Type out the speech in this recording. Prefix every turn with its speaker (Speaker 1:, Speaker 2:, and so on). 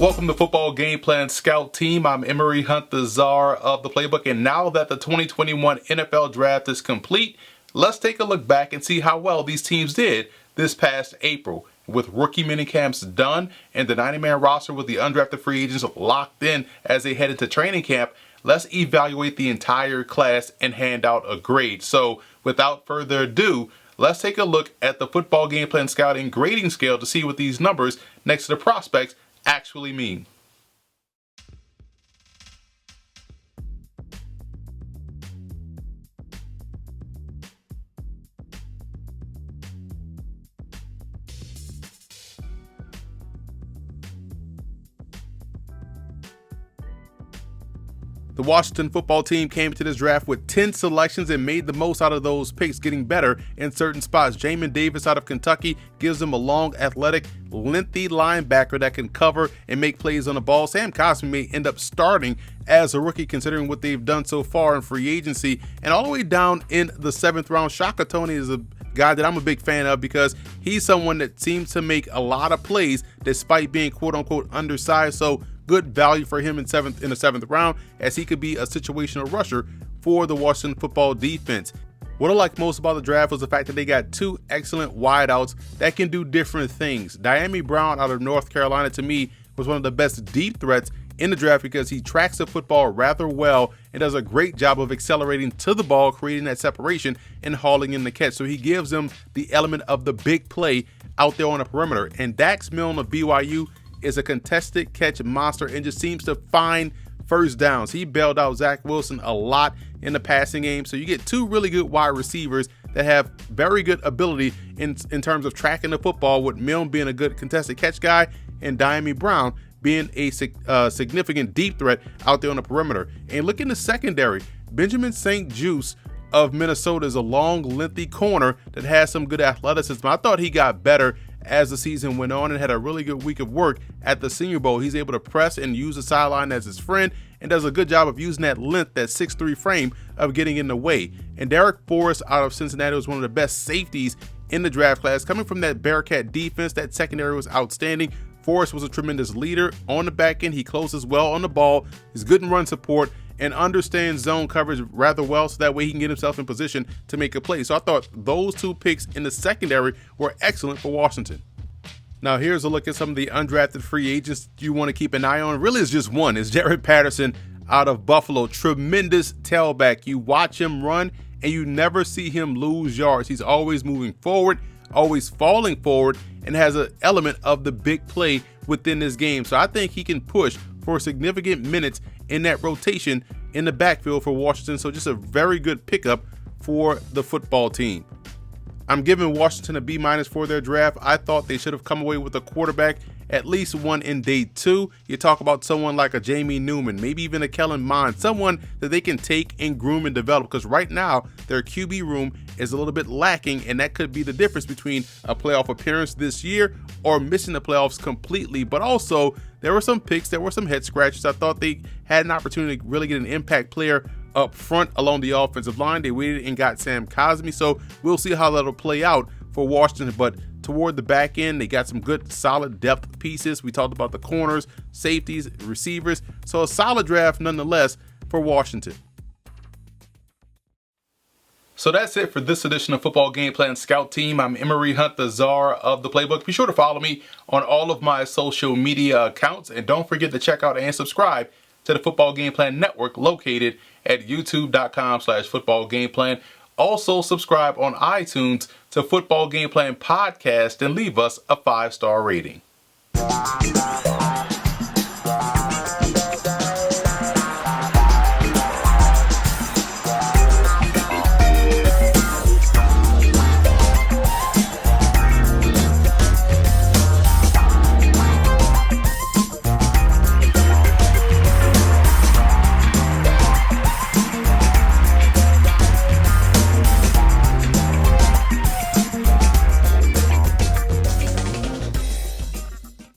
Speaker 1: Welcome to Football Game Plan Scout Team. I'm Emery Hunt, the czar of the playbook. And now that the 2021 NFL Draft is complete, let's take a look back and see how well these teams did this past April. With rookie minicamps done and the 90-man roster with the undrafted free agents locked in as they head into training camp, let's evaluate the entire class and hand out a grade. So without further ado, let's take a look at the Football Game Plan Scouting grading scale to see what these numbers next to the prospects actually mean. The Washington football team came to this draft with 10 selections and made the most out of those picks, getting better in certain spots. Jamin Davis out of Kentucky gives them a long, athletic, lengthy linebacker that can cover and make plays on the ball. Sam Cosmi may end up starting as a rookie considering what they've done so far in free agency. And all the way down in the 7th round, Shaka Toney is a guy that I'm a big fan of because he's someone that seems to make a lot of plays despite being quote-unquote undersized. So good value for him in the 7th round, as he could be a situational rusher for the Washington football defense. What I like most about the draft was the fact that they got two excellent wideouts that can do different things. Dyami Brown out of North Carolina, to me, was one of the best deep threats in the draft because he tracks the football rather well and does a great job of accelerating to the ball, creating that separation and hauling in the catch. So he gives them the element of the big play out there on the perimeter. And Dax Milne of BYU is a contested catch monster and just seems to find first downs. He bailed out Zach Wilson a lot in the passing game. So you get two really good wide receivers that have very good ability in terms of tracking the football, with Milne being a good contested catch guy and Dyami Brown being a significant deep threat out there on the perimeter. And look in the secondary, Benjamin St-Juste of Minnesota is a long, lengthy corner that has some good athleticism. I thought he got better as the season went on and had a really good week of work at the Senior Bowl. He's able to press and use the sideline as his friend and does a good job of using that length, that 6'3" frame, of getting in the way. And Derek Forrest out of Cincinnati was one of the best safeties in the draft class. Coming from that Bearcat defense, that secondary was outstanding. Forrest was a tremendous leader on the back end. He closes well on the ball. He's good in run support and understands zone coverage rather well, so that way he can get himself in position to make a play. So I thought those two picks in the secondary were excellent for Washington. Now here's a look at some of the undrafted free agents you want to keep an eye on. Really, it's just one. It's Jaret Patterson out of Buffalo. Tremendous tailback. You watch him run and you never see him lose yards. He's always moving forward, always falling forward, and has an element of the big play within this game. So I think he can push for significant minutes in that rotation in the backfield for Washington. So just a very good pickup for the football team. I'm giving Washington a B- for their draft. I thought they should have come away with a quarterback, at least one in day 2. You talk about someone like a Jamie Newman, maybe even a Kellen Mond, someone that they can take and groom and develop, because right now their QB room is a little bit lacking, and that could be the difference between a playoff appearance this year or missing the playoffs completely. But also, there were some picks, there were some head scratches. I thought they had an opportunity to really get an impact player up front along the offensive line. They waited and got Sam Cosmi, so we'll see how that'll play out for Washington. But toward the back end, they got some good, solid depth pieces. We talked about the corners, safeties, receivers. So a solid draft nonetheless for Washington. So that's it for this edition of Football Game Plan Scout Team. I'm Emery Hunt, the czar of the playbook. Be sure to follow me on all of my social media accounts. And don't forget to check out and subscribe to the Football Game Plan Network, located at youtube.com/footballgameplan. Also subscribe on iTunes to Football Game Plan Podcast and leave us a 5-star rating.